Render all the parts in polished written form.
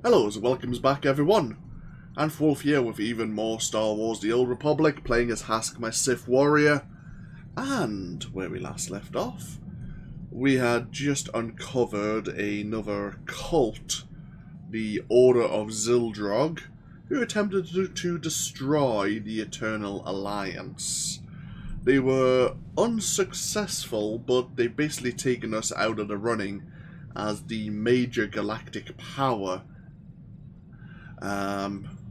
Hello and welcomes back everyone, and Wolf here with even more Star Wars The Old Republic, playing as Hask, my Sith warrior. And where we last left off, we had just uncovered another cult, the Order of Zildrog, who attempted to destroy the Eternal Alliance. They were unsuccessful, but they've basically taken us out of the running as the major galactic power,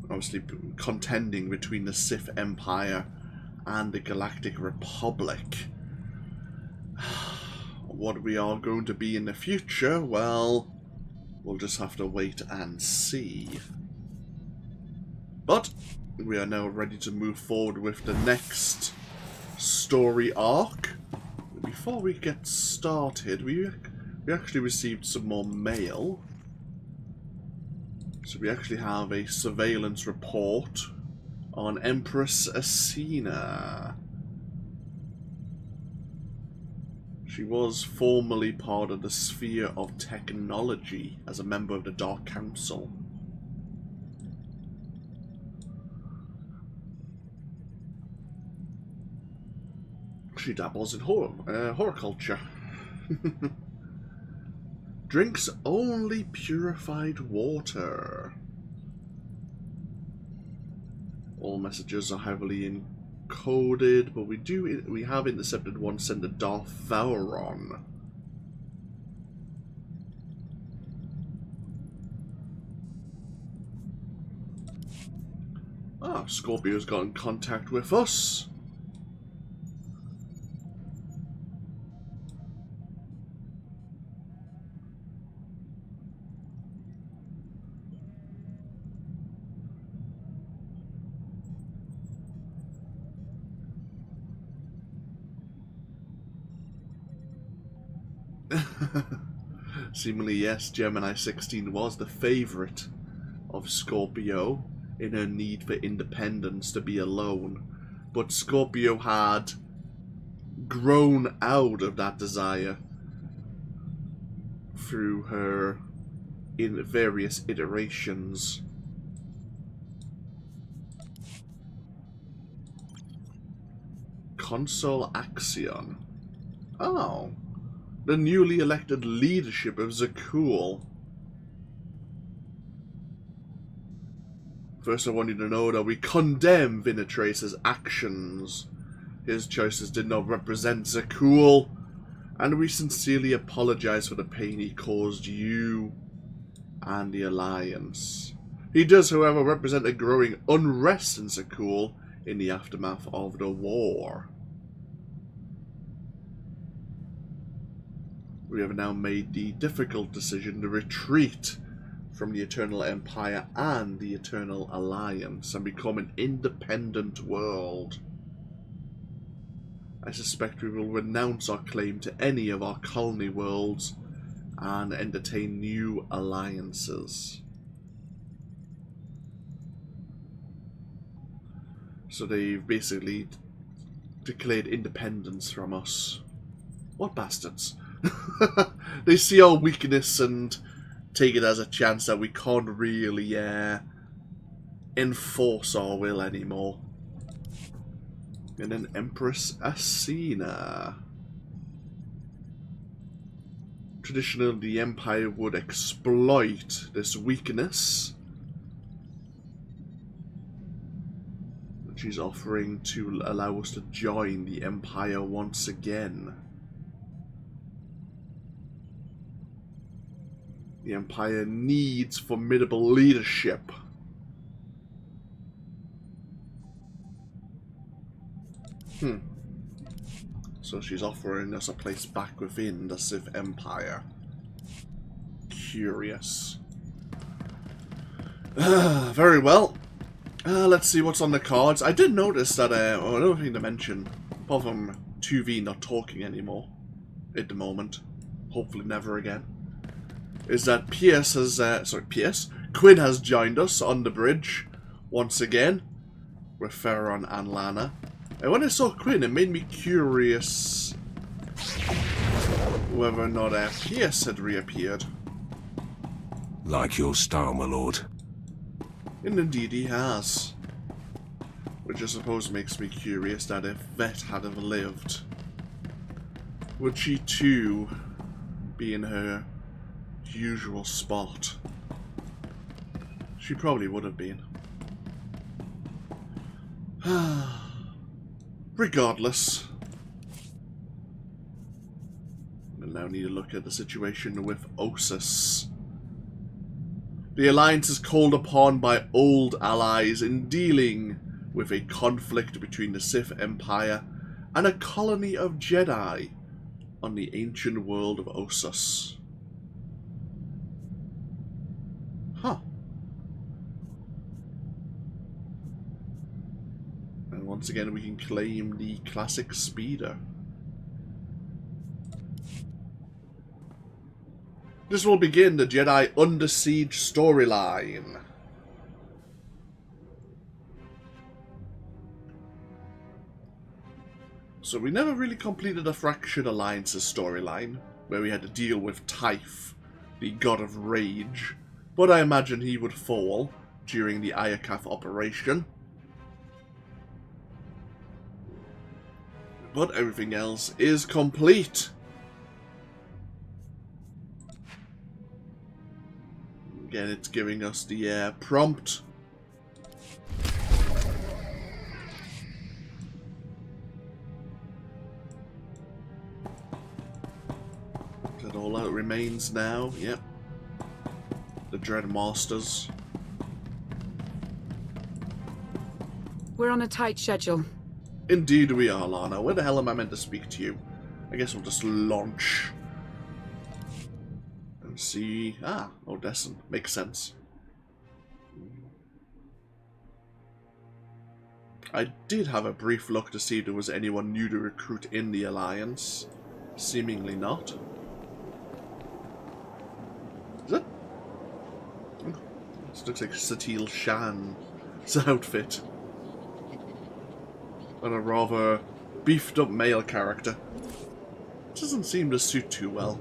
obviously contending between the Sith Empire and the Galactic Republic. What we are going to be in the future, well, we'll just have to wait and see. But we are now ready to move forward with the next story arc. Before we get started, we actually received some more mail. So we actually have a surveillance report on Empress Asina. She was formerly part of the Sphere of Technology as a member of the Dark Council. She dabbles in horticulture. Drinks only purified water. All messages are heavily encoded, but we have intercepted one sent to Darth Vauron. Ah, Scorpio's got in contact with us. Seemingly, yes, Gemini 16 was the favourite of Scorpio in her need for independence, to be alone. But Scorpio had grown out of that desire through her in various iterations. Consul Axion. Oh. The newly elected leadership of Zakul. First, I want you to know that we condemn Vinatrace's actions. His choices did not represent Zakul, and we sincerely apologize for the pain he caused you and the Alliance. He does, however, represent a growing unrest in Zakul in the aftermath of the war. We have now made the difficult decision to retreat from the Eternal Empire and the Eternal Alliance and become an independent world. I suspect we will renounce our claim to any of our colony worlds and entertain new alliances. So they've basically declared independence from us. What bastards? They see our weakness and take it as a chance that we can't really enforce our will anymore. And then Empress Asina. Traditionally, the Empire would exploit this weakness. She's offering to allow us to join the Empire once again. The Empire needs formidable leadership. So she's offering us a place back within the Sith Empire. Curious. Very well. Let's see what's on the cards. I did notice that, another thing to mention, apart from 2V not talking anymore at the moment, hopefully never again, is that Quinn has joined us on the bridge once again with Farron and Lana. And when I saw Quinn, it made me curious whether or not Pierce had reappeared. Like your style, my lord. And indeed he has. Which I suppose makes me curious that if Vet had have lived, would she too be in her usual spot? She probably would have been. Regardless, we'll now need to look at the situation with Ossus. The Alliance is called upon by old allies in dealing with a conflict between the Sith Empire and a colony of Jedi on the ancient world of Ossus. Huh. And once again we can claim the classic speeder. This will begin the Jedi Under Siege storyline. So we never really completed the Fractured Alliance's storyline, where we had to deal with Typh, the God of Rage, but I imagine he would fall during the Ayakath operation. But everything else is complete. Again, it's giving us the prompt. That all out remains now, yep. The Dread Masters. We're on a tight schedule. Indeed we are, Lana. Where the hell am I meant to speak to you? I guess we'll just launch. And see... Ah, Odessen. Makes sense. I did have a brief look to see if there was anyone new to recruit in the Alliance. Seemingly not. Is it? This looks like Satil Shan's outfit. And a rather beefed up male character. Doesn't seem to suit too well,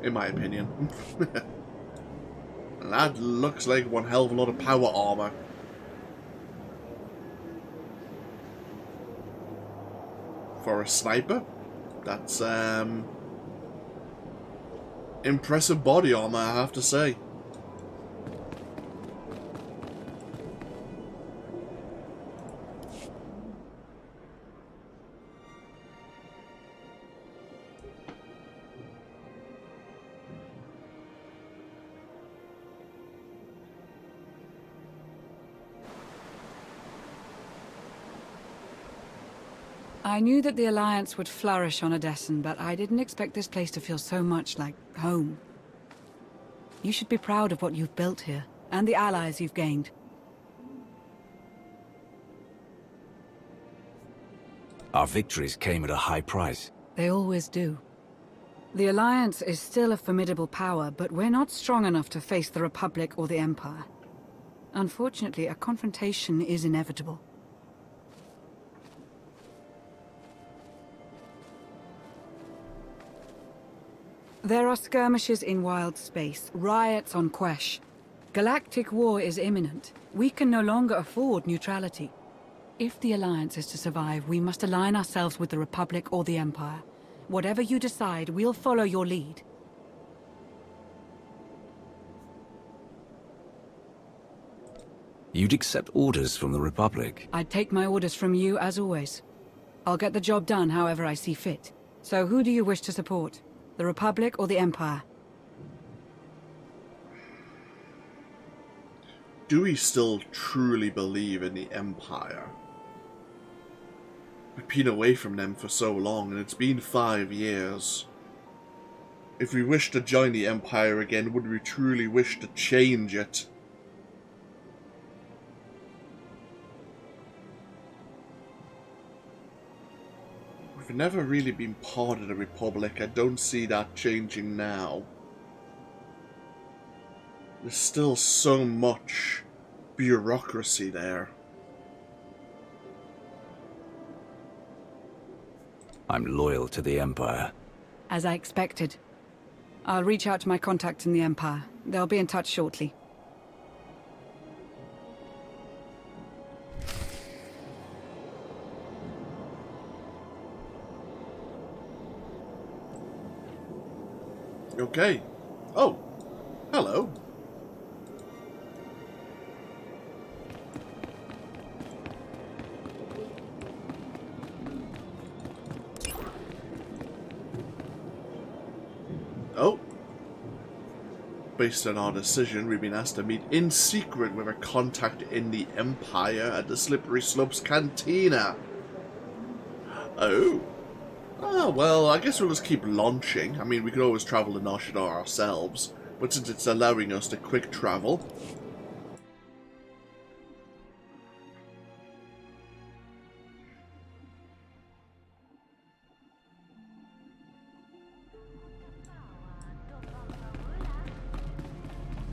in my opinion. And that looks like one hell of a lot of power armor. For a sniper, that's impressive body armor, I have to say. I knew that the Alliance would flourish on Odessen, but I didn't expect this place to feel so much like home. You should be proud of what you've built here, and the allies you've gained. Our victories came at a high price. They always do. The Alliance is still a formidable power, but we're not strong enough to face the Republic or the Empire. Unfortunately, a confrontation is inevitable. There are skirmishes in wild space, riots on Quesh. Galactic war is imminent. We can no longer afford neutrality. If the Alliance is to survive, we must align ourselves with the Republic or the Empire. Whatever you decide, we'll follow your lead. You'd accept orders from the Republic? I'd take my orders from you, as always. I'll get the job done however I see fit. So who do you wish to support? The Republic or the Empire? Do we still truly believe in the Empire? We've been away from them for so long, and it's been 5 years. If we wish to join the Empire again, would we truly wish to change it? We've never really been part of the Republic. I don't see that changing now. There's still so much bureaucracy there. I'm loyal to the Empire. As I expected. I'll reach out to my contacts in the Empire. They'll be in touch shortly. Okay. Oh, hello. Oh. Based on our decision, we've been asked to meet in secret with a contact in the Empire at the Slippery Slopes Cantina. Oh. Ah, well, I guess we'll just keep launching. I mean, we could always travel to SWTOR ourselves, but since it's allowing us to quick travel...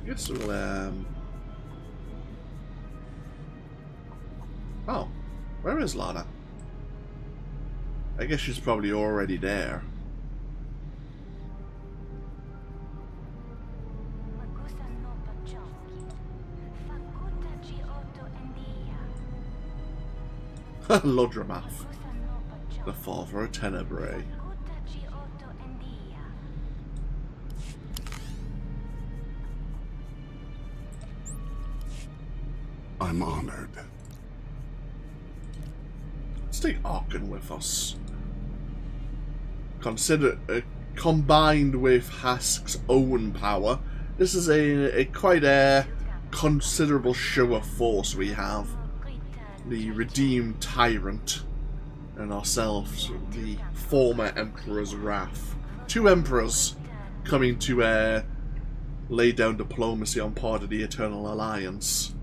I guess we'll, Oh, where is Lana? I guess she's probably already there. Lodramath, the father of Tenebrae. I'm honored. Let's take Arkan with us. Consider combined with Hask's own power, this is a quite a considerable show of force we have. The redeemed tyrant and ourselves, the former Emperor's wrath. Two emperors coming to lay down diplomacy on part of the Eternal Alliance.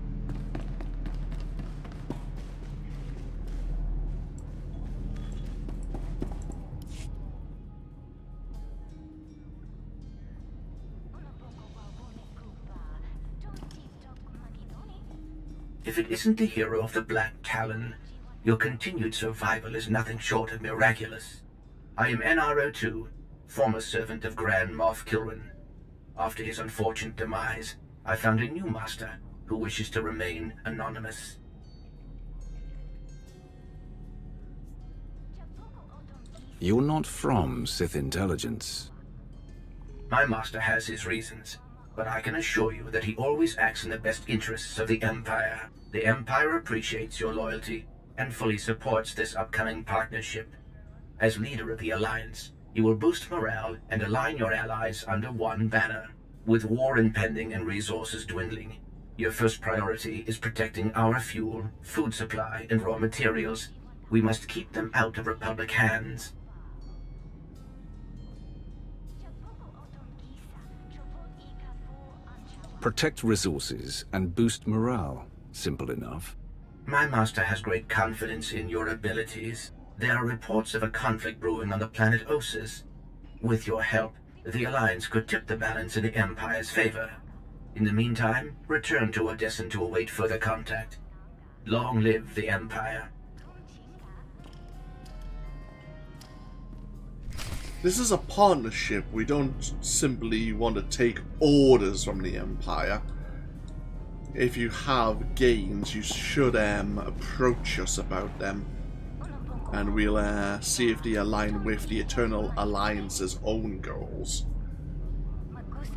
If it isn't the hero of the Black Talon, your continued survival is nothing short of miraculous. I am NRO2, former servant of Grand Moff Kilrin. After his unfortunate demise, I found a new master who wishes to remain anonymous. You're not from Sith intelligence. My master has his reasons, but I can assure you that he always acts in the best interests of the Empire. The Empire appreciates your loyalty and fully supports this upcoming partnership. As leader of the Alliance, you will boost morale and align your allies under one banner. With war impending and resources dwindling, your first priority is protecting our fuel, food supply, and raw materials. We must keep them out of Republic hands. Protect resources and boost morale. Simple enough. My master has great confidence in your abilities. There are reports of a conflict brewing on the planet Ossus. With your help, the Alliance could tip the balance in the Empire's favor. In the meantime, return to Odesson to await further contact. Long live the Empire. This is a partnership. We don't simply want to take orders from the Empire. If you have gains, you should approach us about them. And we'll see if they align with the Eternal Alliance's own goals.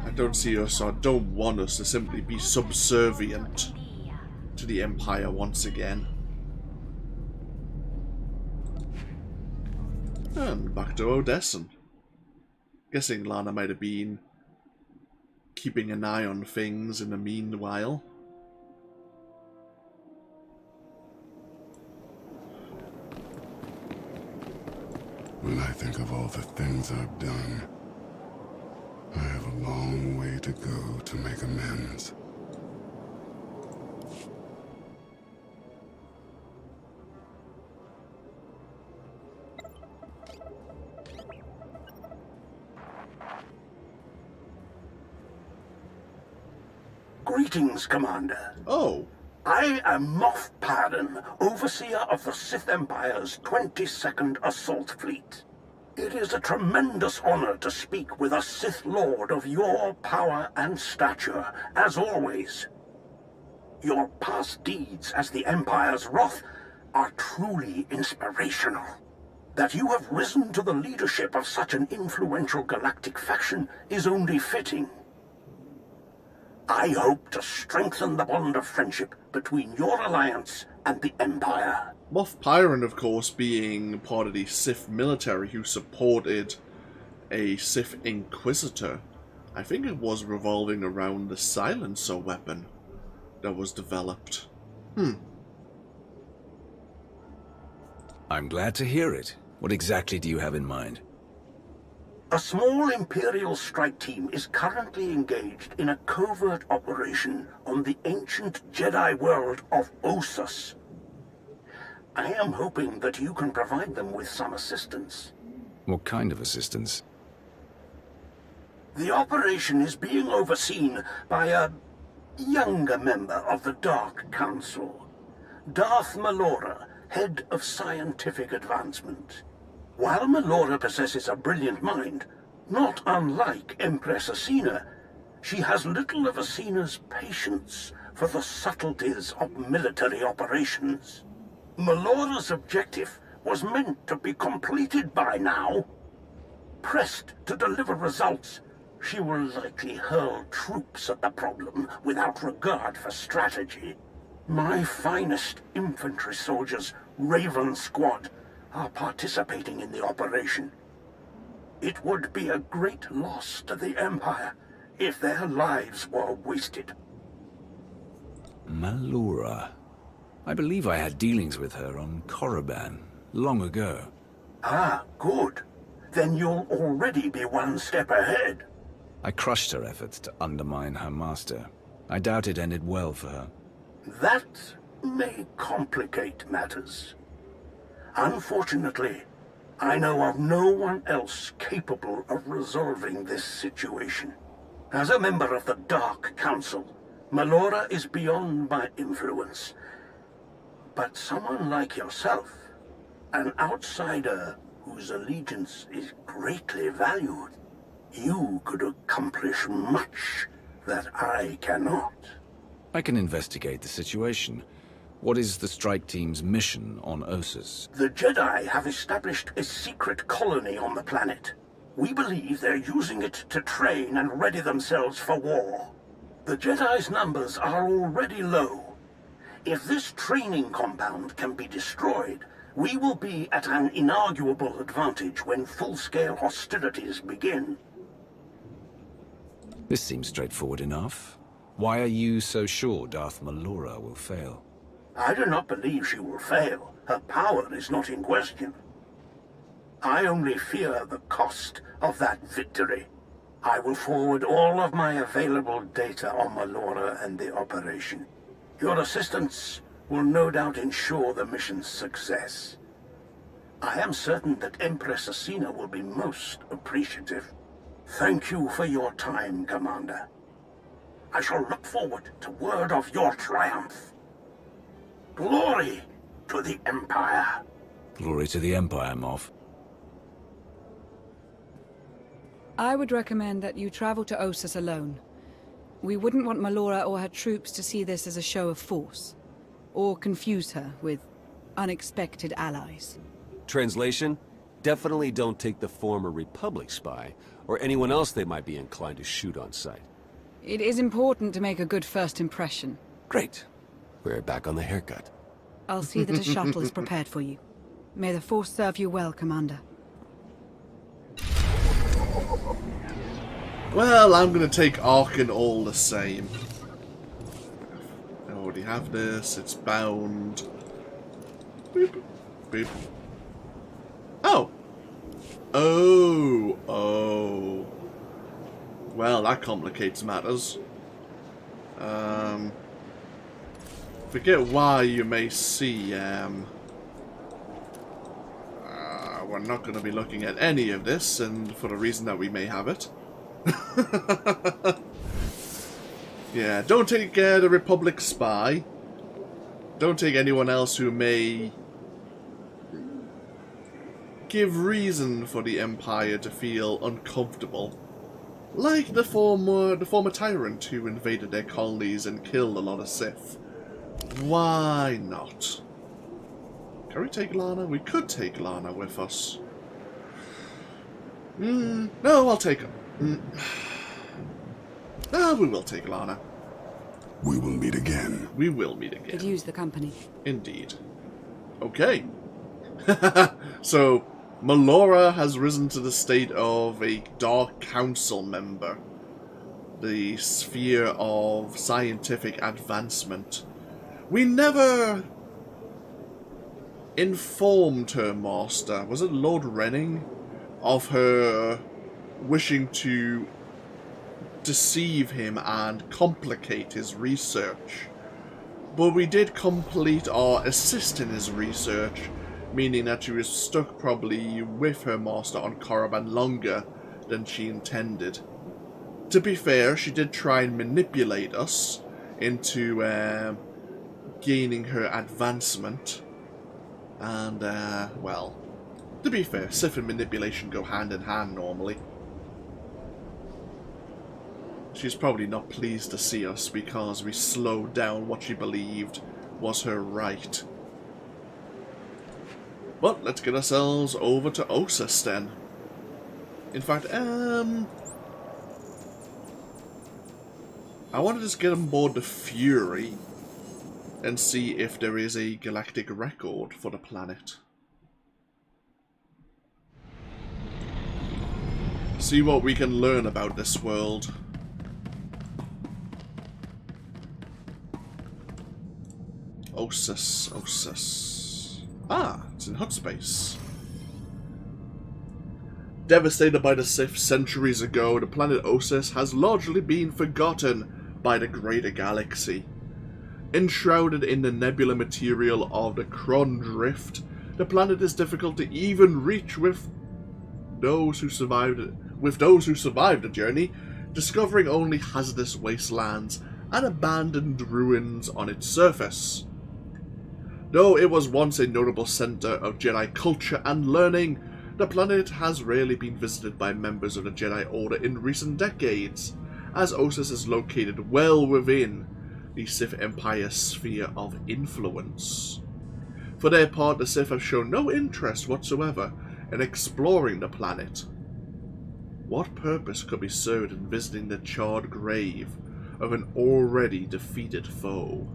I don't see us, or don't want us to simply be subservient to the Empire once again. And back to Odesson. Guessing Lana might have been keeping an eye on things in the meanwhile. When I think of all the things I've done, I have a long way to go to make amends. Greetings, Commander. Oh. I am Moff Pardon, Overseer of the Sith Empire's 22nd Assault Fleet. It is a tremendous honor to speak with a Sith Lord of your power and stature, as always. Your past deeds as the Empire's wrath are truly inspirational. That you have risen to the leadership of such an influential galactic faction is only fitting. I hope to strengthen the bond of friendship between your alliance and the Empire. Moff Pyron, of course, being part of the Sith military who supported a Sith Inquisitor. I think it was revolving around the silencer weapon that was developed. I'm glad to hear it. What exactly do you have in mind? A small Imperial strike team is currently engaged in a covert operation on the ancient Jedi world of Ossus. I am hoping that you can provide them with some assistance. What kind of assistance? The operation is being overseen by a younger member of the Dark Council, Darth Malgus, head of scientific advancement. While Malgus possesses a brilliant mind, not unlike Empress Asina, she has little of Asina's patience for the subtleties of military operations. Malor's objective was meant to be completed by now. Pressed to deliver results, she will likely hurl troops at the problem without regard for strategy. My finest infantry soldiers, Raven Squad, are participating in the operation. It would be a great loss to the Empire if their lives were wasted. Malura. I believe I had dealings with her on Korriban long ago. Ah, good. Then you'll already be one step ahead. I crushed her efforts to undermine her master. I doubt it ended well for her. That may complicate matters. Unfortunately, I know of no one else capable of resolving this situation. As a member of the Dark Council, Malura is beyond my influence. But someone like yourself, an outsider whose allegiance is greatly valued, you could accomplish much that I cannot. I can investigate the situation. What is the strike team's mission on Ossus? The Jedi have established a secret colony on the planet. We believe they're using it to train and ready themselves for war. The Jedi's numbers are already low. If this training compound can be destroyed, we will be at an inarguable advantage when full-scale hostilities begin. This seems straightforward enough. Why are you so sure Darth Malura will fail? I do not believe she will fail. Her power is not in question. I only fear the cost of that victory. I will forward all of my available data on Malura and the operation. Your assistance will no doubt ensure the mission's success. I am certain that Empress Asina will be most appreciative. Thank you for your time, Commander. I shall look forward to word of your triumph. Glory to the Empire. Glory to the Empire, Moff. I would recommend that you travel to Ossus alone. We wouldn't want Malura or her troops to see this as a show of force, or confuse her with unexpected allies. Translation? Definitely don't take the former Republic spy, or anyone else they might be inclined to shoot on sight. It is important to make a good first impression. Great. We're back on the haircut. I'll see that a shuttle is prepared for you. May the Force serve you well, Commander. Well, I'm going to take Arkan all the same. I already have this. It's bound. Boop. Boop. Oh. Oh. Oh. Well, that complicates matters. Forget why you may see, we're not going to be looking at any of this, and for the reason that we may have it. Yeah, don't take the Republic spy. Don't take anyone else who may give reason for the Empire to feel uncomfortable. Like the former tyrant who invaded their colonies and killed a lot of Sith. Why not? Can we take Lana? We could take Lana with us. No, I'll take her. No, we will take Lana. We will meet again. We will meet again. Could use the company. Indeed. Okay. So, Melora has risen to the state of a Dark Council member. The sphere of scientific advancement. We never informed her master, was it Lord Renning, of her wishing to deceive him and complicate his research. But we did complete or assist in his research, meaning that she was stuck probably with her master on Korriban longer than she intended. To be fair, she did try and manipulate us into gaining her advancement. And, well, to be fair, Sith and manipulation go hand in hand normally. She's probably not pleased to see us because we slowed down what she believed was her right. But let's get ourselves over to Ossus then. In fact, I want to just get on board the Fury and see if there is a galactic record for the planet. See what we can learn about this world. Ossus. Ah, it's in Hut space. Devastated by the Sith centuries ago, the planet Ossus has largely been forgotten by the greater galaxy. Enshrouded in the nebula material of the Kron Drift, the planet is difficult to even reach with those who survived the journey, discovering only hazardous wastelands and abandoned ruins on its surface. Though it was once a notable center of Jedi culture and learning, the planet has rarely been visited by members of the Jedi Order in recent decades, as Ossus is located well within the Sith Empire sphere of influence. For their part, the Sith have shown no interest whatsoever in exploring the planet. What purpose could be served in visiting the charred grave of an already defeated foe?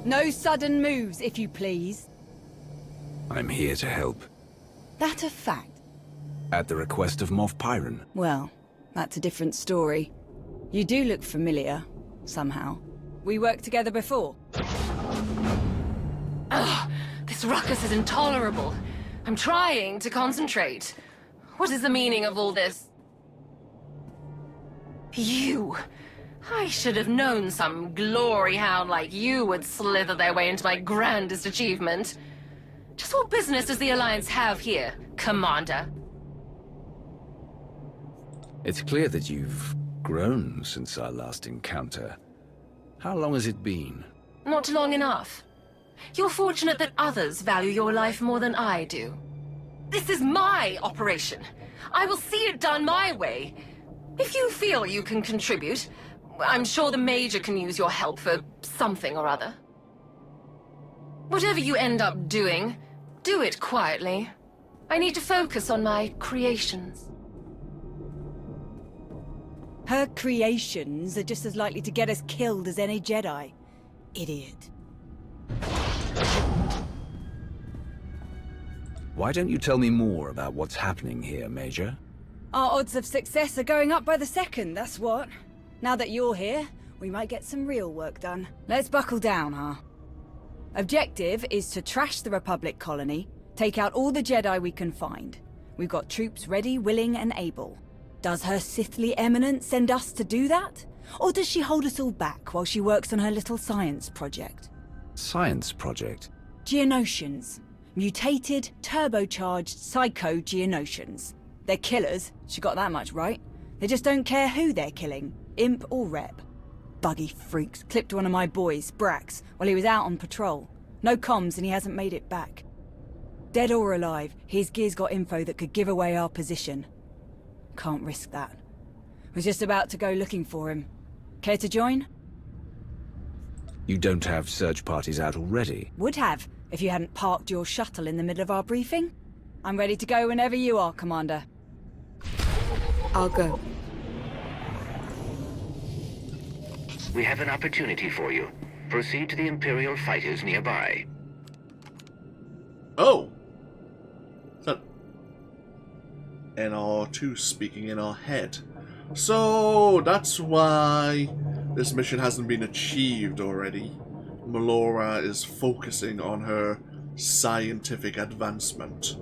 No sudden moves, if you please. I'm here to help. That a fact? At the request of Moff Pyron. Well, that's a different story. You do look familiar, somehow. We worked together before. Ugh, this ruckus is intolerable. I'm trying to concentrate. What is the meaning of all this? You! I should have known some glory hound like you would slither their way into my grandest achievement. Just what business does the Alliance have here, Commander? It's clear that you've grown since our last encounter. How long has it been? Not long enough. You're fortunate that others value your life more than I do. This is my operation. I will see it done my way. If you feel you can contribute, I'm sure the Major can use your help for something or other. Whatever you end up doing, do it quietly. I need to focus on my creations. Her creations are just as likely to get us killed as any Jedi. Idiot. Why don't you tell me more about what's happening here, Major? Our odds of success are going up by the second, that's what. Now that you're here, we might get some real work done. Let's buckle down, huh? Objective is to trash the Republic colony, take out all the Jedi we can find. We've got troops ready, willing, and able. Does Her Sithly Eminence send us to do that? Or does she hold us all back while she works on her little science project? Science project? Geonosians. Mutated, turbocharged, psycho-Geonosians. They're killers, she got that much right. They just don't care who they're killing, imp or rep. Buggy freaks clipped one of my boys, Brax, while he was out on patrol. No comms and he hasn't made it back. Dead or alive, his gear's got info that could give away our position. Can't risk that. Was just about to go looking for him. Care to join? You don't have search parties out already? Would have, if you hadn't parked your shuttle in the middle of our briefing. I'm ready to go whenever you are, Commander. I'll go. We have an opportunity for you. Proceed to the Imperial fighters nearby. Oh! Is that NR2 speaking in our head? So, that's why this mission hasn't been achieved already. Melora is focusing on her scientific advancement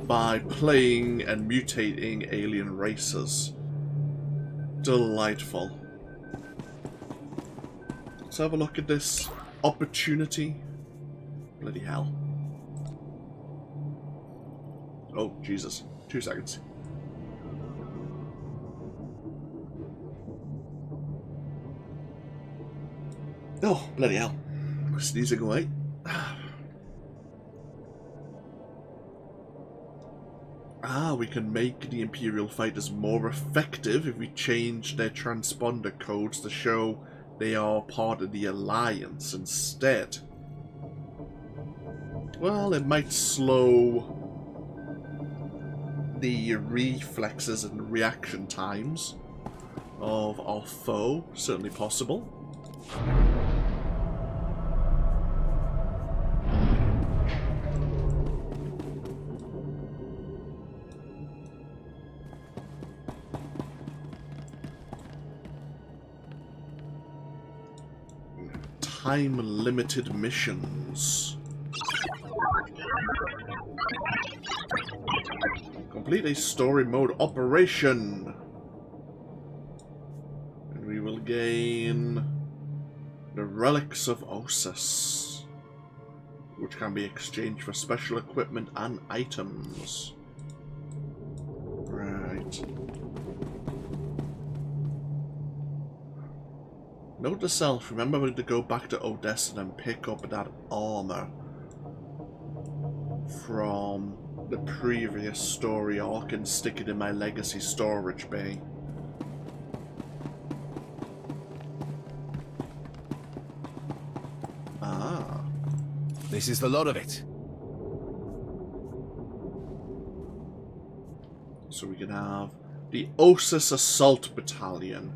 by playing and mutating alien races. Delightful. Let's have a look at this opportunity. Bloody hell. Oh, Jesus. 2 seconds. Oh, bloody hell. Sneezing away. We can make the Imperial fighters more effective if we change their transponder codes to show they are part of the Alliance instead. Well, it might slow the reflexes and reaction times of our foe. Certainly possible. Time-limited missions. Complete a story mode operation. And we will gain the Relics of Ossus, which can be exchanged for special equipment and items. Right. Note to self, remember to go back to Odessa and pick up that armor from the previous story arc and stick it in my legacy storage bay. Ah. This is the lot of it. So we can have the Ossus Assault Battalion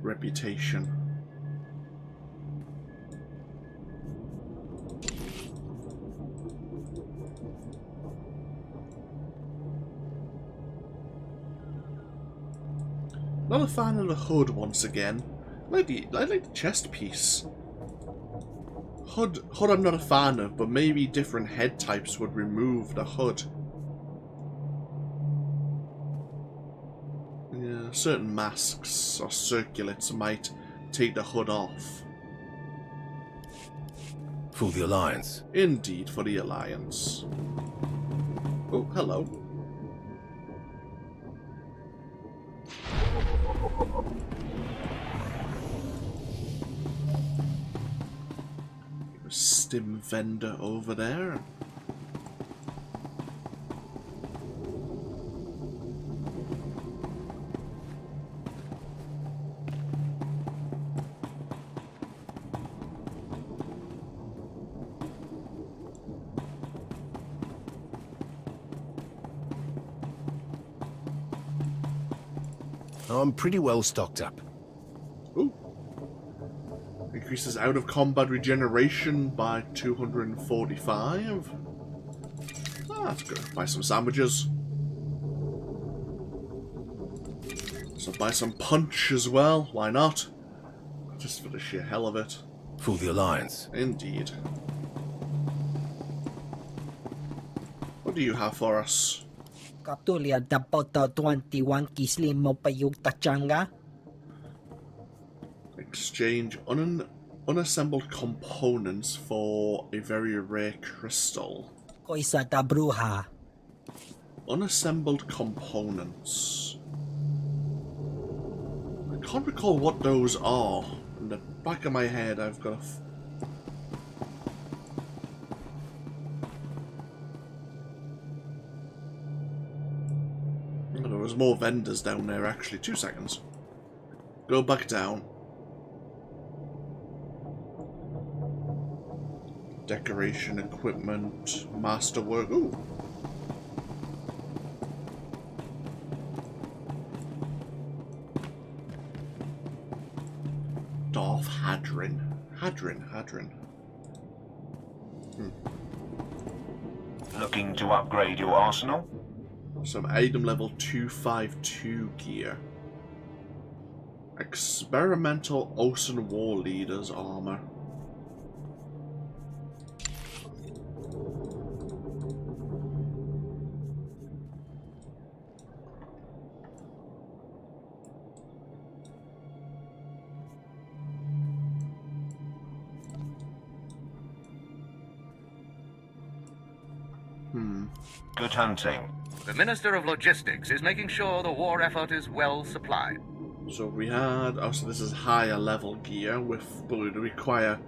reputation. Not a fan of the hood once again. I like the chest piece. Hood I'm not a fan of, but maybe different head types would remove the hood. Yeah, certain masks or circulates might take the hood off. For the Alliance. Indeed, for the Alliance. Oh, hello. Stim vendor over there. I'm pretty well stocked up. Ooh. Increases out of combat regeneration by 245. Ah, that's good. Buy some sandwiches. So buy some punch as well. Why not? Just for the sheer hell of it. For the Alliance. Indeed. What do you have for us? Katulad dapat 21 kislim mo payug tachanga. Exchange unassembled components for a very rare crystal. Koisa ta bruha. Unassembled components. I can't recall what those are. In the back of my head, I've got a... Oh, there was more vendors down there, actually. 2 seconds. Go back down. Decoration, equipment, masterwork. Ooh. Darth Hadrin. Hadrin. Looking to upgrade your arsenal? Some item level 252 gear. Experimental Ocean War Leaders armor. Good hunting. The Minister of Logistics is making sure the war effort is well supplied. So we had... Oh, so this is higher level gear with... Would require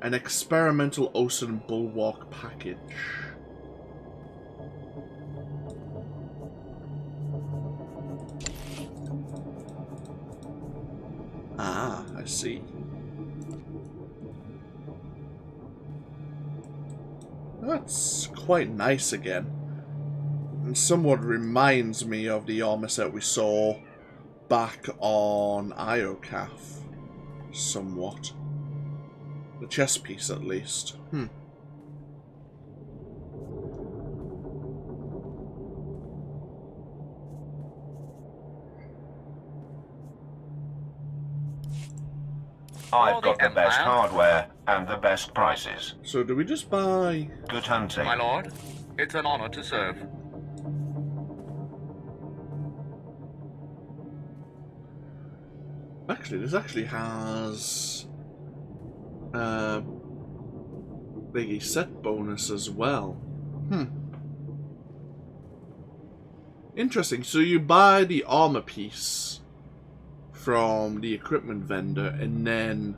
an experimental Ocean Bulwark package. Ah, I see. That's quite nice again. And somewhat reminds me of the armor set we saw back on Iocaf. Somewhat. The chest piece, at least. I've got the best hardware and the best prices. So do we just buy... Good hunting. My lord, it's an honor to serve. Actually, this actually has... Biggie set bonus as well. Interesting. So you buy the armor piece from the equipment vendor, and then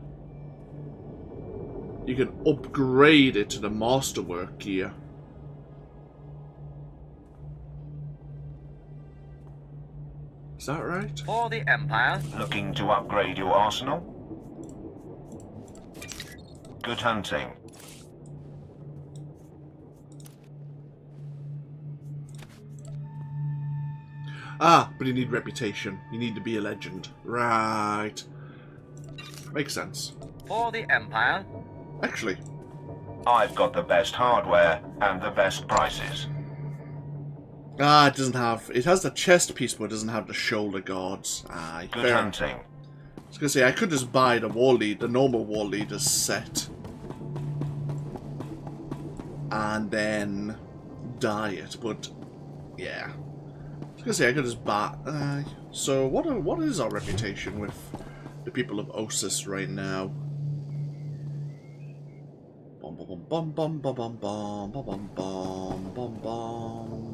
you can upgrade it to the masterwork gear. Is that right? For the Empire. Looking to upgrade your arsenal? Good hunting. Ah, but you need reputation. You need to be a legend. Right. Makes sense. For the Empire. Actually. I've got the best hardware and the best prices. Ah, it doesn't have... It has the chest piece, but it doesn't have the shoulder guards. Aye. Good hunting. I was going to say, I could just buy the normal war leaders set. And then dye it, but... Yeah. I was going to say, I could just buy... so, what is our reputation with the people of Osis right now? Bum bum bum bum bum bum bum bum bum bum bum.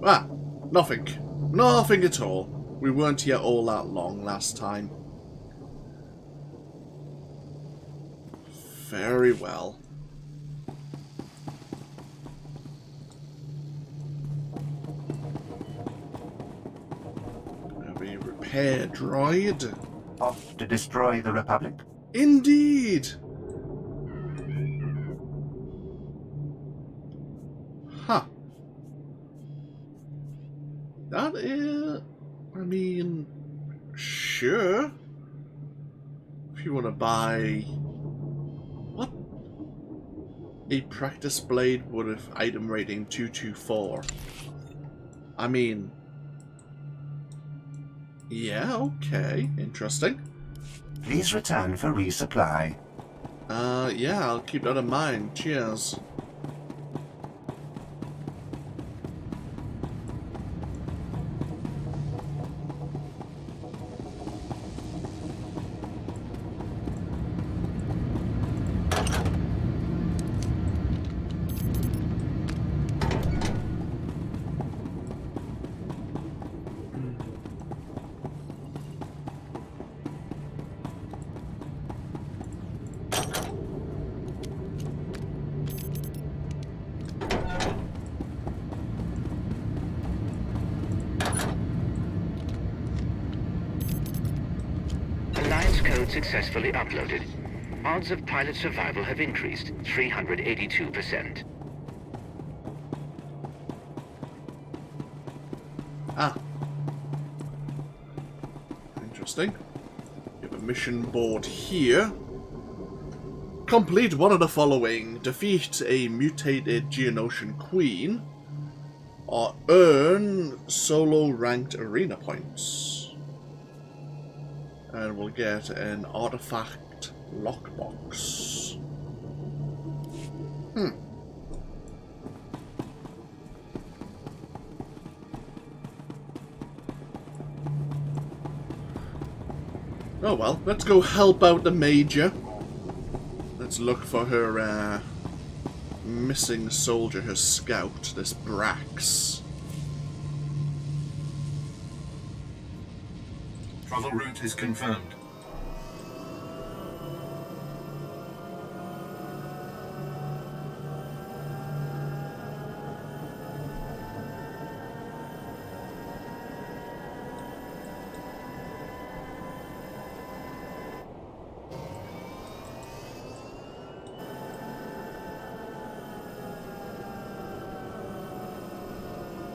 Ah, nothing. Nothing at all. We weren't here all that long last time. Very well. A repair droid. Off to destroy the Republic? Indeed! Huh. That is... I mean... Sure. If you want to buy... What? A practice blade with item rating 224. I mean... Yeah, okay. Interesting. Please return for resupply. Yeah, I'll keep that in mind. Cheers. Successfully uploaded. Odds of pilot survival have increased 382%. Ah. Interesting. You have a mission board here. Complete one of the following. Defeat a mutated Geonosian queen. Or earn solo ranked arena points. And we'll get an artifact lockbox. Oh well, let's go help out the Major. Let's look for her missing soldier, her scout, this Brax. Travel route is confirmed.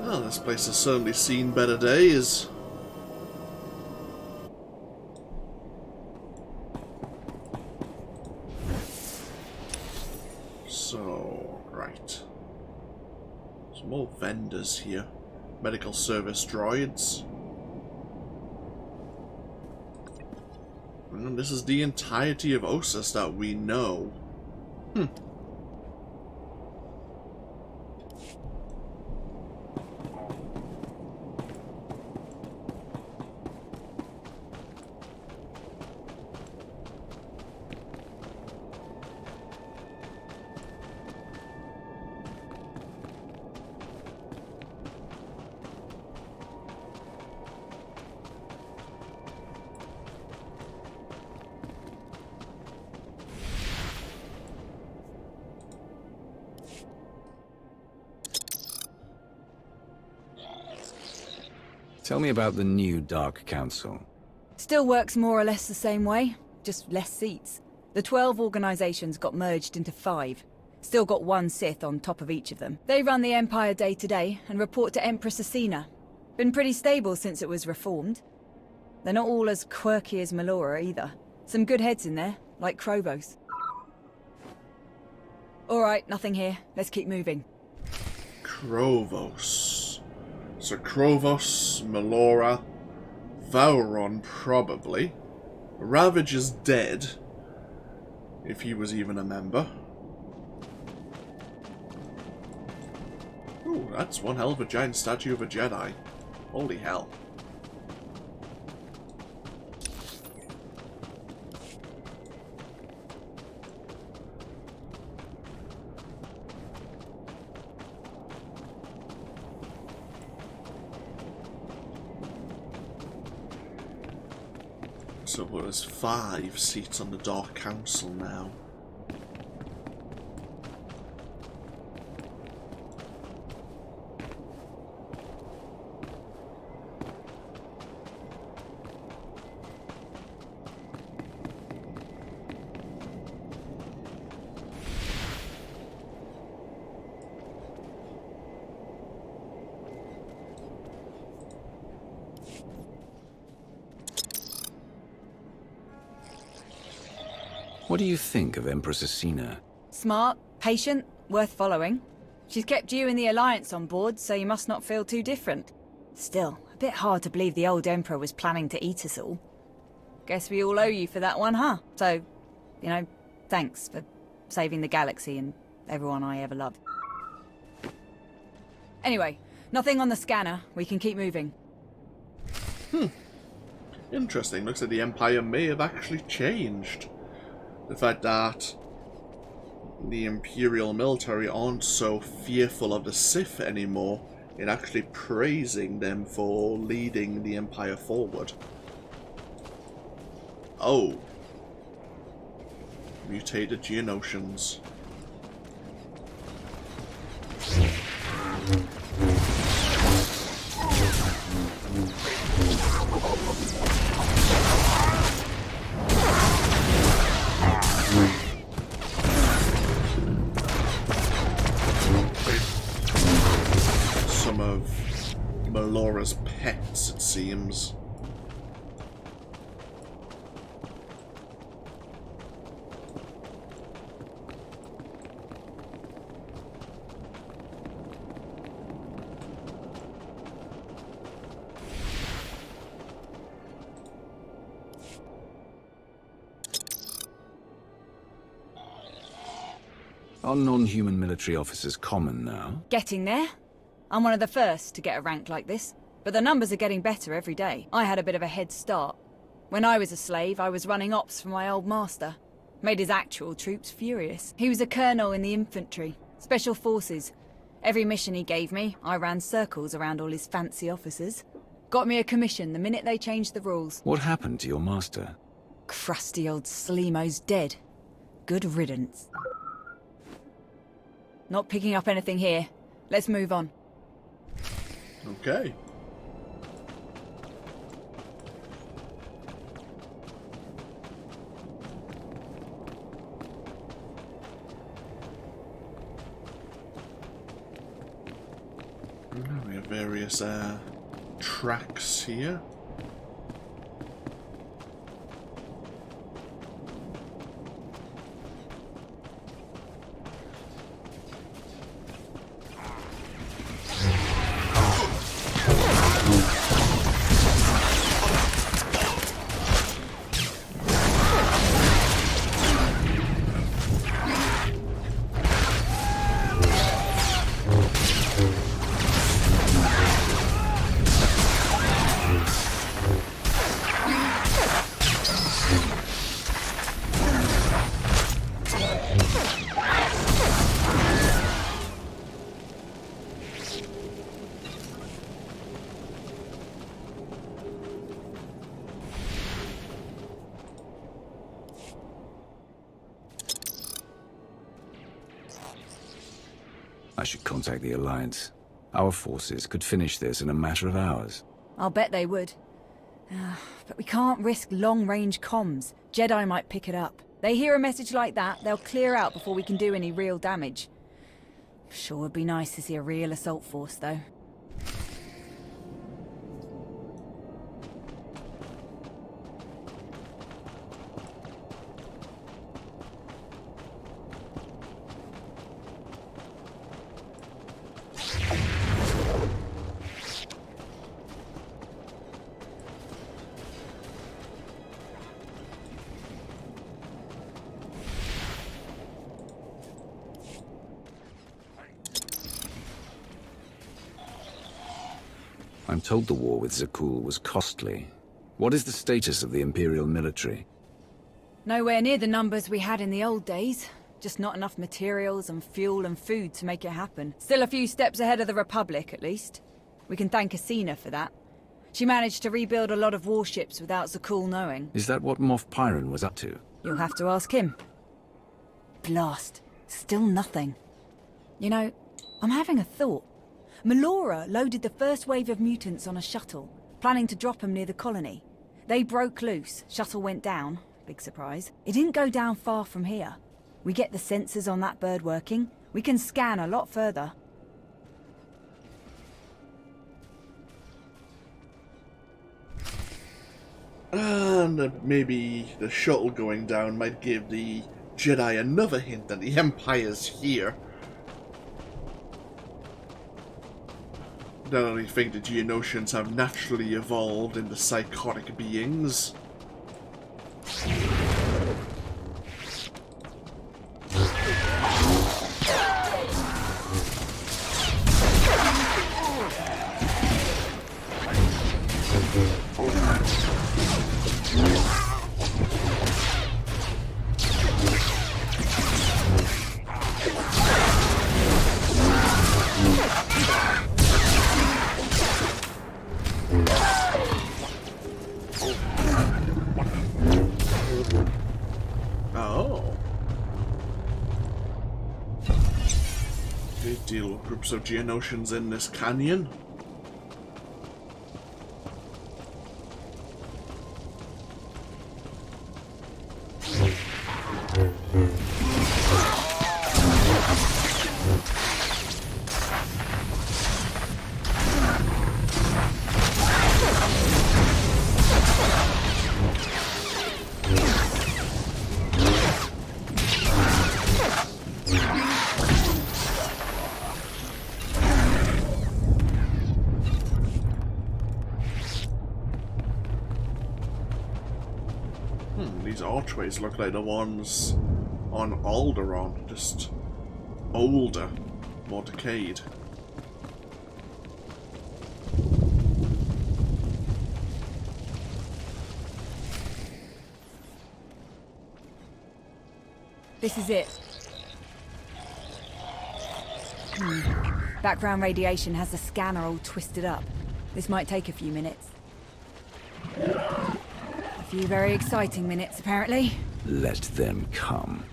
Well, this place has certainly seen better days. More vendors here. Medical service droids. And this is the entirety of Ossus that we know. Tell me about the new Dark Council. Still works more or less the same way, just less seats. The 12 organizations got merged into 5. Still got 1 Sith on top of each of them. They run the Empire day to day and report to Empress Asina. Been pretty stable since it was reformed. They're not all as quirky as Melora either. Some good heads in there, like Krovos. Alright, nothing here. Let's keep moving. Krovos. So Krovos, Melora, Vauron probably. Ravage is dead, if he was even a member. Ooh, that's one hell of a giant statue of a Jedi. Holy hell. So there's 5 seats on the Dark Council now. What do you think of Empress Asina? Smart, patient, worth following. She's kept you and the Alliance on board, so you must not feel too different. Still, a bit hard to believe the old Emperor was planning to eat us all. Guess we all owe you for that one, huh? So, you know, thanks for saving the galaxy and everyone I ever loved. Anyway, nothing on the scanner. We can keep moving. Interesting. Looks like the Empire may have actually changed. The fact that the Imperial military aren't so fearful of the Sith anymore and actually praising them for leading the Empire forward. Oh. Mutated Geonosians. Some of Melora's pets, it seems. Are non-human military officers common now? Getting there. I'm one of the first to get a rank like this, but the numbers are getting better every day. I had a bit of a head start. When I was a slave, I was running ops for my old master. Made his actual troops furious. He was a colonel in the infantry, special forces. Every mission he gave me, I ran circles around all his fancy officers. Got me a commission the minute they changed the rules. What happened to your master? Crusty old Sleemo's dead. Good riddance. Not picking up anything here. Let's move on. Okay. We have various tracks here. I should contact the Alliance. Our forces could finish this in a matter of hours. I'll bet they would. But we can't risk long-range comms. Jedi might pick it up. They hear a message like that, they'll clear out before we can do any real damage. Sure would be nice to see a real assault force, though. I'm told the war with Zakul was costly. What is the status of the Imperial military? Nowhere near the numbers we had in the old days. Just not enough materials and fuel and food to make it happen. Still a few steps ahead of the Republic, at least. We can thank Asina for that. She managed to rebuild a lot of warships without Zakul knowing. Is that what Moff Pyron was up to? You'll have to ask him. Blast. Still nothing. You know, I'm having a thought. Melora loaded the first wave of mutants on a shuttle, planning to drop them near the colony. They broke loose, shuttle went down, big surprise. It didn't go down far from here. We get the sensors on that bird working, we can scan a lot further. And maybe the shuttle going down might give the Jedi another hint that the Empire's here. Don't only think the Geonosians have naturally evolved into psychotic beings. Deal with groups of Geonosians in this canyon. These archways look like the ones on Alderaan, just older, more decayed. This is it. Background radiation has the scanner all twisted up. This might take a few minutes. A few very exciting minutes, apparently. Let them come.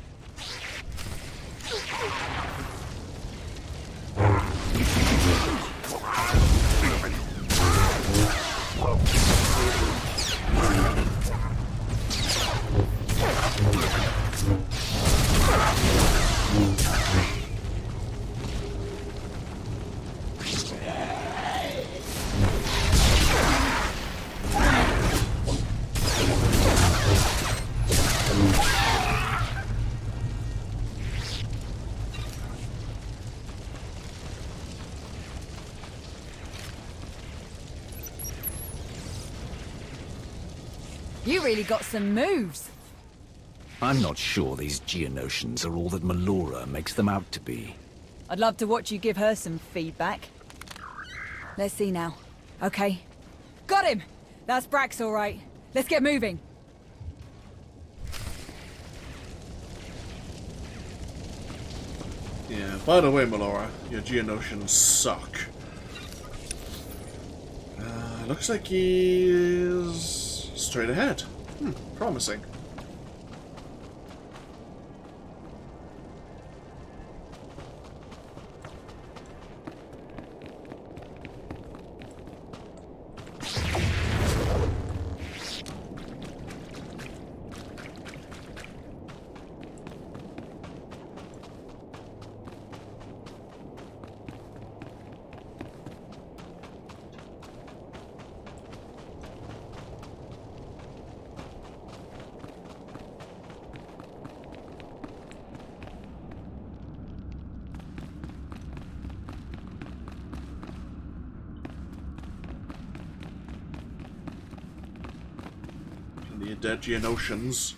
You really got some moves. I'm not sure these Geonosians are all that Melora makes them out to be. I'd love to watch you give her some feedback. Let's see now. Okay. Got him! That's Brax, all right. Let's get moving. Yeah, by the way, Melora, your Geonosians suck. Looks like he's straight ahead. Promising. The dead Geonosians.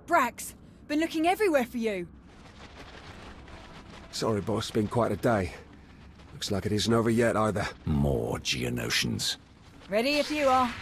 Brax, been looking everywhere for you. Sorry, boss, been quite a day. Looks like it isn't over yet either. More Geonosians. Ready if you are.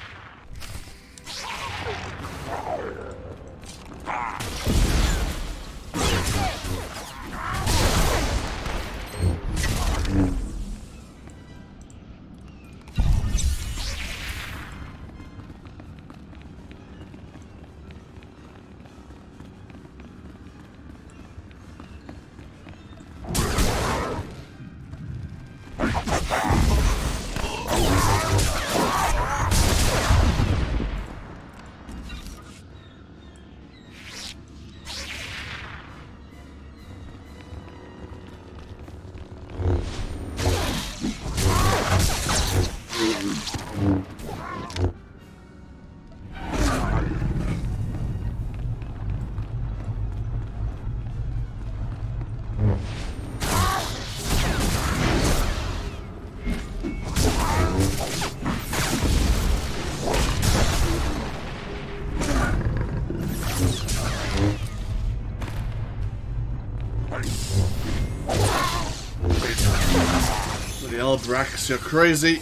hell, Drax, you're crazy.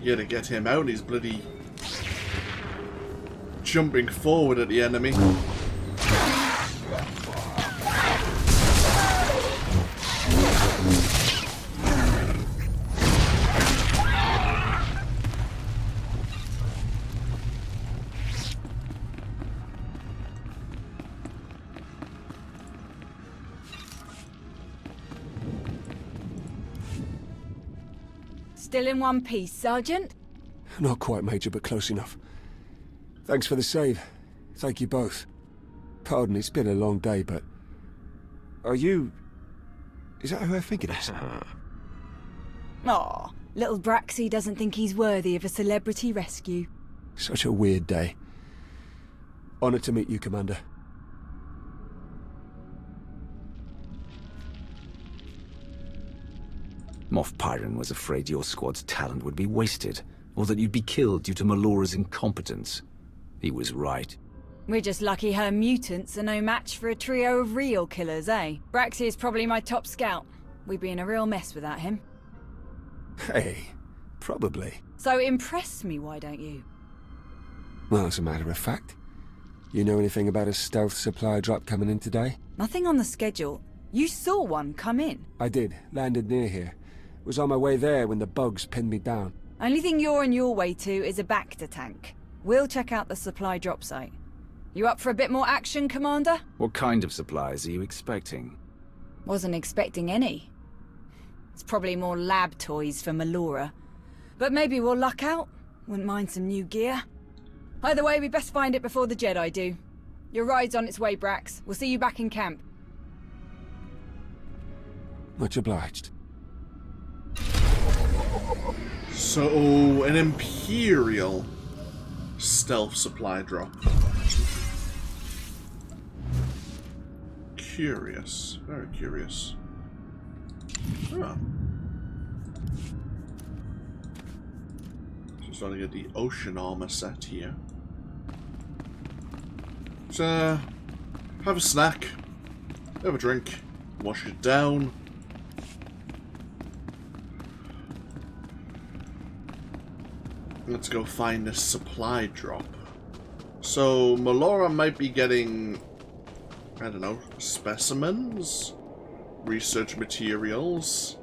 Yeah, to get him out, he's bloody jumping forward at the enemy. Still in one piece, Sergeant? Not quite, Major, but close enough. Thanks for the save. Thank you both. Pardon, it's been a long day, but... Are you... Is that who I think it is? Aw, little Braxy doesn't think he's worthy of a celebrity rescue. Such a weird day. Honored to meet you, Commander. Moff Pyron was afraid your squad's talent would be wasted, or that you'd be killed due to Melora's incompetence. He was right. We're just lucky her mutants are no match for a trio of real killers, eh? Braxy is probably my top scout. We'd be in a real mess without him. Hey, probably. So impress me, why don't you? Well, as a matter of fact, you know anything about a stealth supply drop coming in today? Nothing on the schedule. You saw one come in. I did. Landed near here. Was on my way there when the bugs pinned me down. Only thing you're on your way to is a Bacta tank. We'll check out the supply drop site. You up for a bit more action, Commander? What kind of supplies are you expecting? Wasn't expecting any. It's probably more lab toys for Melora. But maybe we'll luck out. Wouldn't mind some new gear. Either way, we best find it before the Jedi do. Your ride's on its way, Brax. We'll see you back in camp. Much obliged. So, an Imperial stealth supply drop. Curious. Very curious. Oh. So starting to get the ocean armor set here. So, have a snack. Have a drink. Wash it down. Let's go find this supply drop. So, Melora might be getting, I don't know, specimens? Research materials?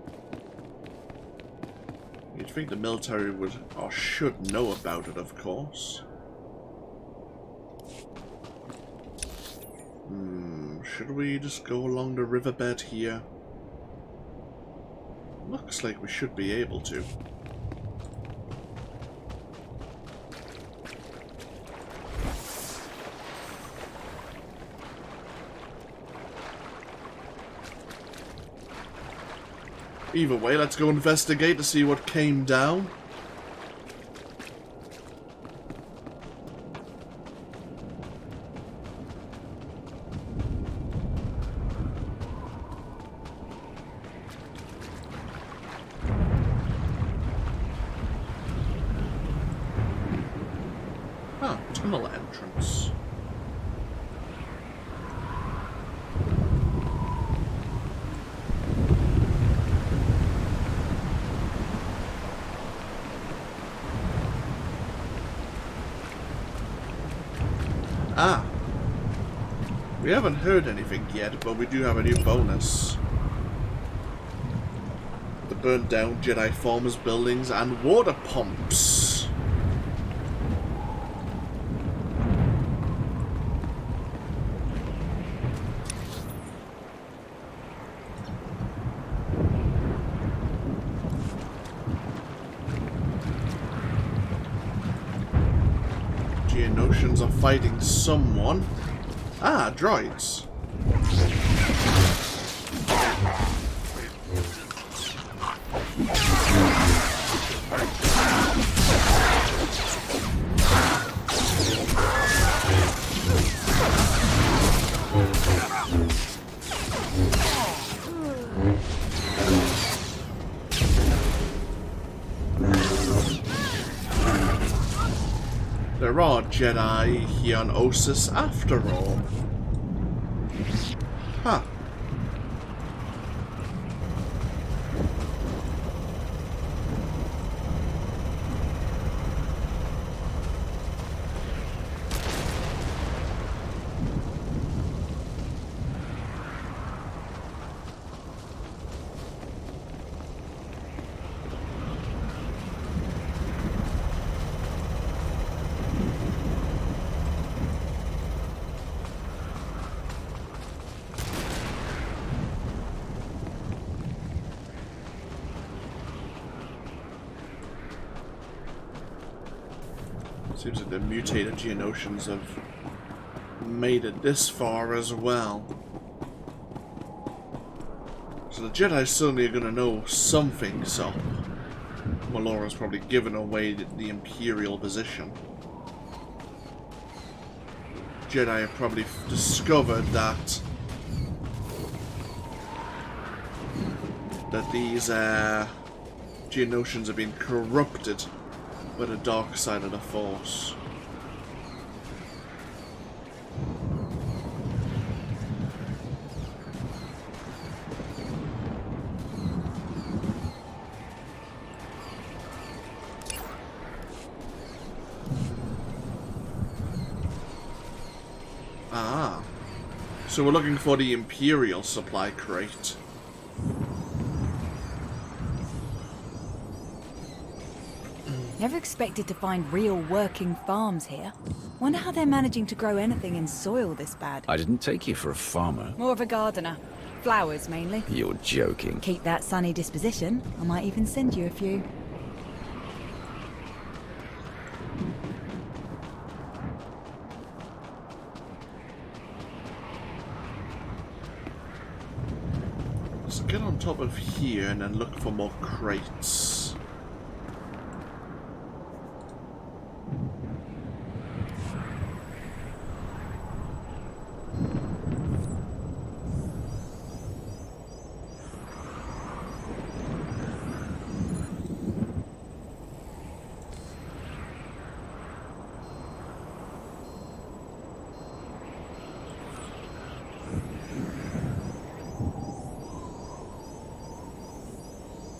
You'd think the military would, or should know about it, of course. Should we just go along the riverbed here? Looks like we should be able to. Either way, let's go investigate to see what came down. Ah, tunnel entrance. Ah, we haven't heard anything yet, but we do have a new bonus. The burnt down Jedi farmers' buildings and water pumps. Geonosians are fighting someone. Ah, droids. There are Jedi here on Ossus after all. Huh. Seems like the mutated Geonosians have made it this far as well. So the Jedi certainly are going to know something's up. Melora's probably given away the Imperial position. Jedi have probably discovered that these Geonosians have been corrupted by the dark side of the Force. Ah, so we're looking for the Imperial supply crate. Never expected to find real working farms here. Wonder how they're managing to grow anything in soil this bad. I didn't take you for a farmer. More of a gardener. Flowers, mainly. You're joking. Keep that sunny disposition. I might even send you a few. Let's get on top of here and then look for more crates.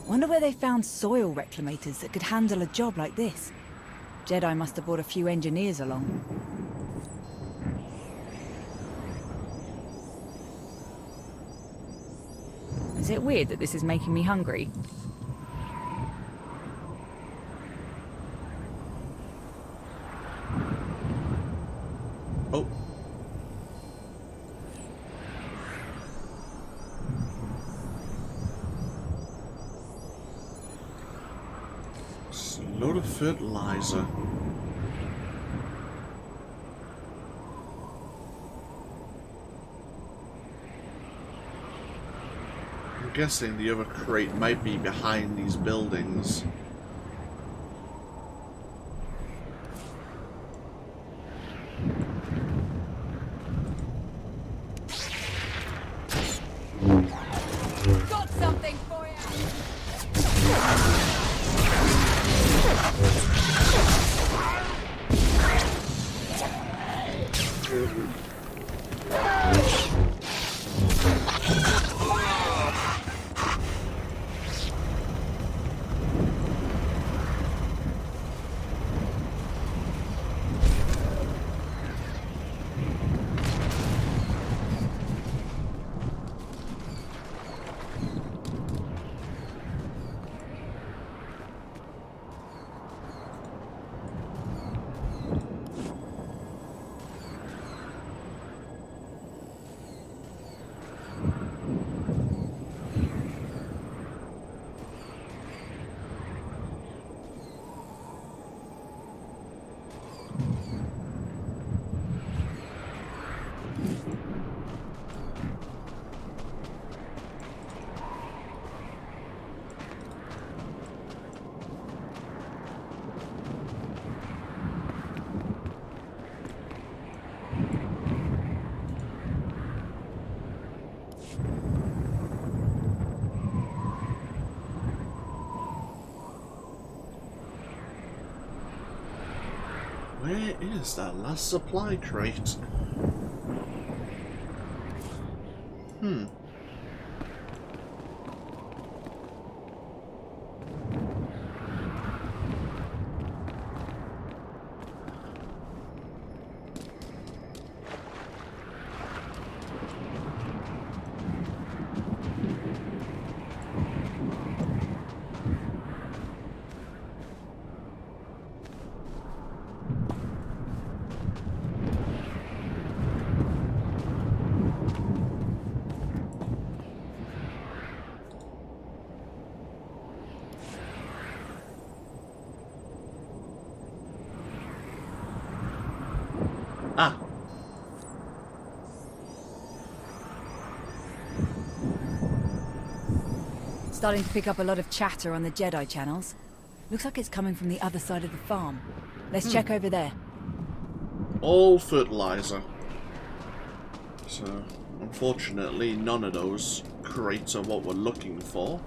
Wonder where they found soil reclamators that could handle a job like this. Jedi must have brought a few engineers along. Is it weird that this is making me hungry? Oh. Load of fertilizer. I'm guessing the other crate might be behind these buildings. Got something for you! Where is that last supply crate? Ah. Starting to pick up a lot of chatter on the Jedi channels. Looks like it's coming from the other side of the farm. Let's check over there. All fertilizer. So, unfortunately, none of those crates are what we're looking for.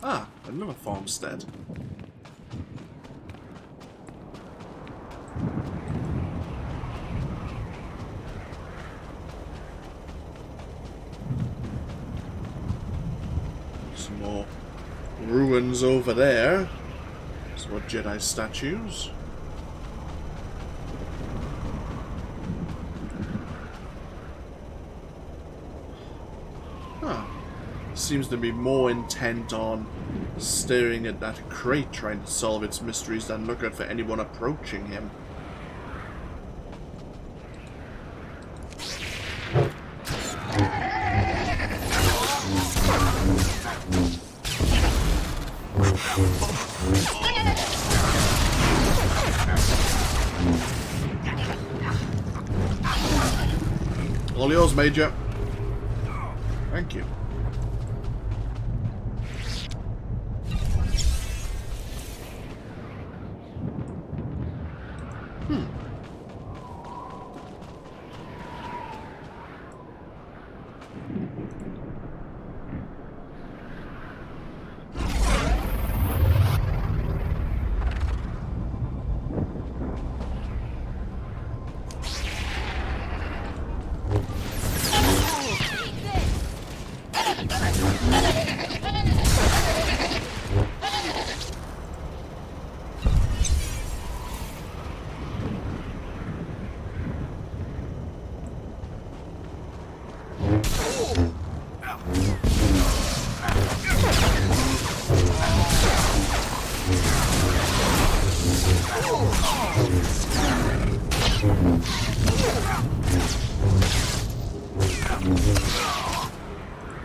Ah, another farmstead. Some more ruins over there. Some more Jedi statues. Seems to be more intent on staring at that crate trying to solve its mysteries than looking for anyone approaching him. All yours, Major. Thank you.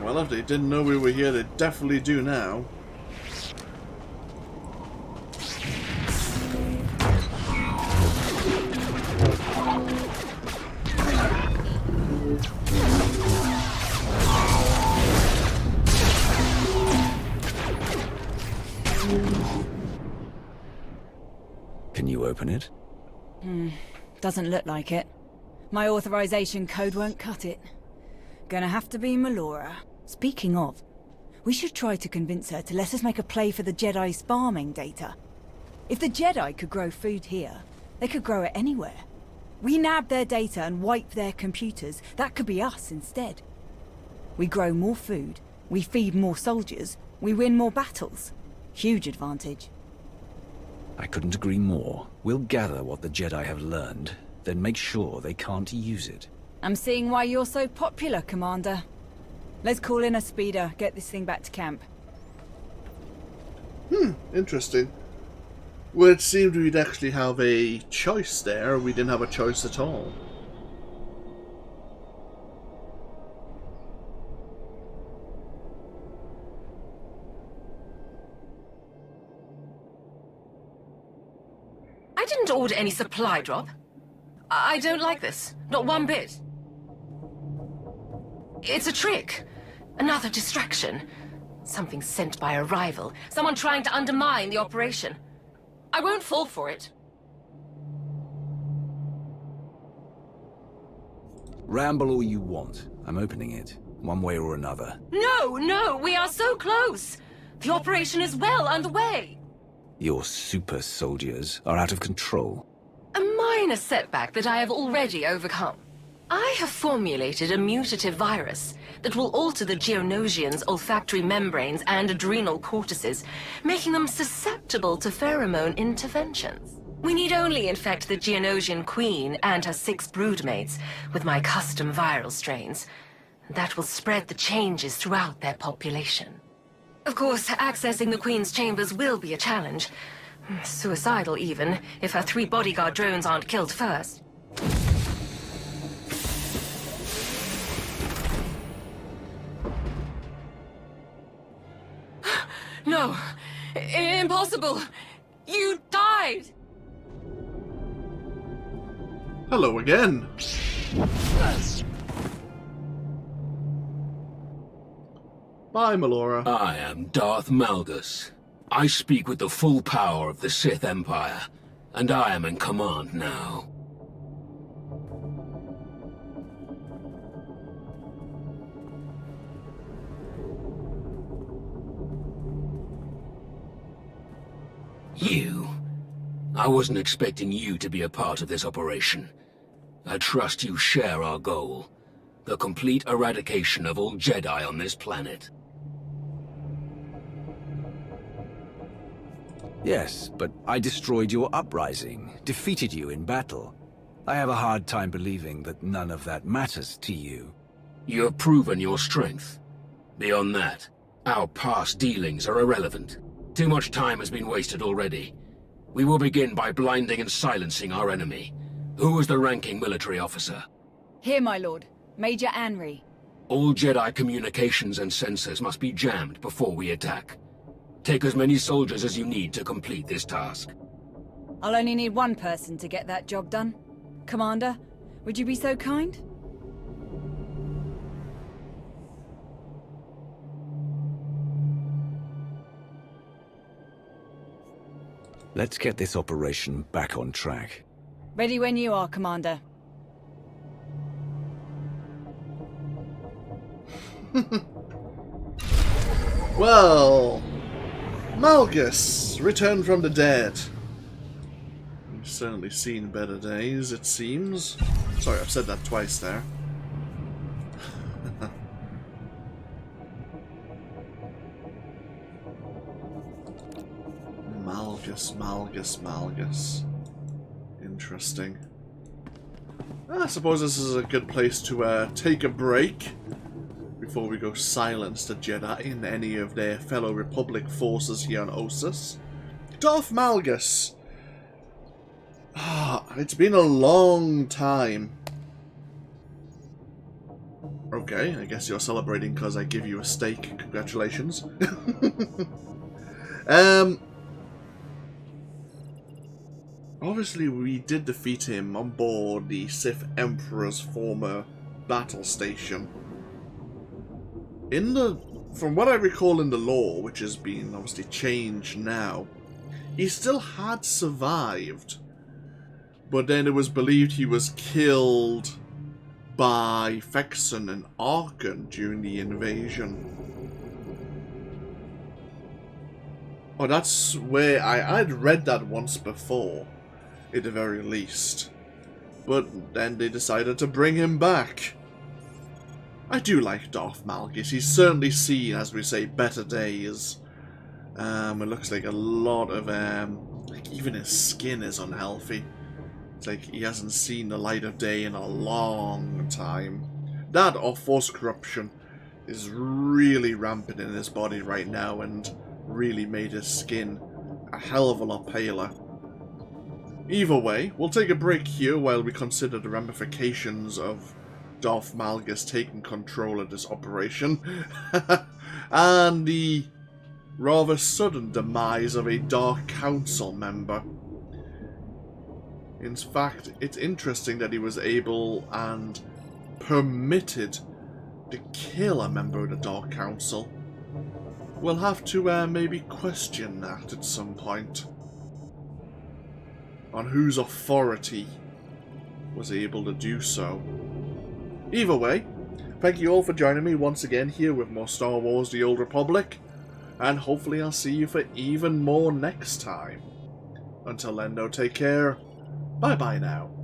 Well, if they didn't know we were here, they definitely do now. Can you open it? Doesn't look like it. My authorization code won't cut it. Gonna have to be Melora. Speaking of, we should try to convince her to let us make a play for the Jedi's farming data. If the Jedi could grow food here, they could grow it anywhere. We nab their data and wipe their computers. That could be us instead. We grow more food, we feed more soldiers, we win more battles. Huge advantage. I couldn't agree more. We'll gather what the Jedi have learned, then make sure they can't use it. I'm seeing why you're so popular, Commander. Let's call in a speeder, get this thing back to camp. Interesting. Well, it seemed we'd actually have a choice there. We didn't have a choice at all. I didn't order any supply drop. I don't like this. Not one bit. It's a trick. Another distraction. Something sent by a rival. Someone trying to undermine the operation. I won't fall for it. Ramble all you want. I'm opening it, one way or another. No, we are so close. The operation is well underway. Your super soldiers are out of control. A minor setback that I have already overcome. I have formulated a mutative virus that will alter the Geonosians' olfactory membranes and adrenal cortices, making them susceptible to pheromone interventions. We need only infect the Geonosian queen and her 6 broodmates with my custom viral strains. That will spread the changes throughout their population. Of course, accessing the queen's chambers will be a challenge. Suicidal even, if her 3 bodyguard drones aren't killed first. No! Impossible! You died! Hello again. Bye, Melora. I am Darth Malgus. I speak with the full power of the Sith Empire, and I am in command now. You? I wasn't expecting you to be a part of this operation. I trust you share our goal. The complete eradication of all Jedi on this planet. Yes, but I destroyed your uprising, defeated you in battle. I have a hard time believing that none of that matters to you. You have proven your strength. Beyond that, our past dealings are irrelevant. Too much time has been wasted already. We will begin by blinding and silencing our enemy. Who is the ranking military officer? Here, my lord. Major Anri. All Jedi communications and sensors must be jammed before we attack. Take as many soldiers as you need to complete this task. I'll only need one person to get that job done. Commander, would you be so kind? Let's get this operation back on track. Ready when you are, Commander. Well, Malgus, returned from the dead. We've certainly seen better days, it seems. Sorry, I've said that twice there. Malgus. Interesting. I suppose this is a good place to take a break before we go silence the Jedi and any of their fellow Republic forces here on Ossus. Darth Malgus. It's been a long time. Okay, I guess you're celebrating because I give you a steak. Congratulations. Obviously, we did defeat him on board the Sith Emperor's former battle station. From what I recall in the lore, which has been obviously changed now, he still had survived. But then it was believed he was killed by Fexon and Arkan during the invasion. Oh, that's where I'd read that once before, at the very least. But then they decided to bring him back. I do like Darth Malgus. He's certainly seen, as we say, better days. It looks like a lot of, like even his skin is unhealthy. It's like he hasn't seen the light of day in a long time. That or force corruption is really rampant in his body right now and really made his skin a hell of a lot paler. Either way, we'll take a break here while we consider the ramifications of Darth Malgus taking control of this operation and the rather sudden demise of a Dark Council member. In fact, it's interesting that he was able and permitted to kill a member of the Dark Council. We'll have to maybe question that at some point. On whose authority was able to do so. Either way, thank you all for joining me once again here with more Star Wars The Old Republic, and hopefully I'll see you for even more next time. Until then though, take care. Bye bye now.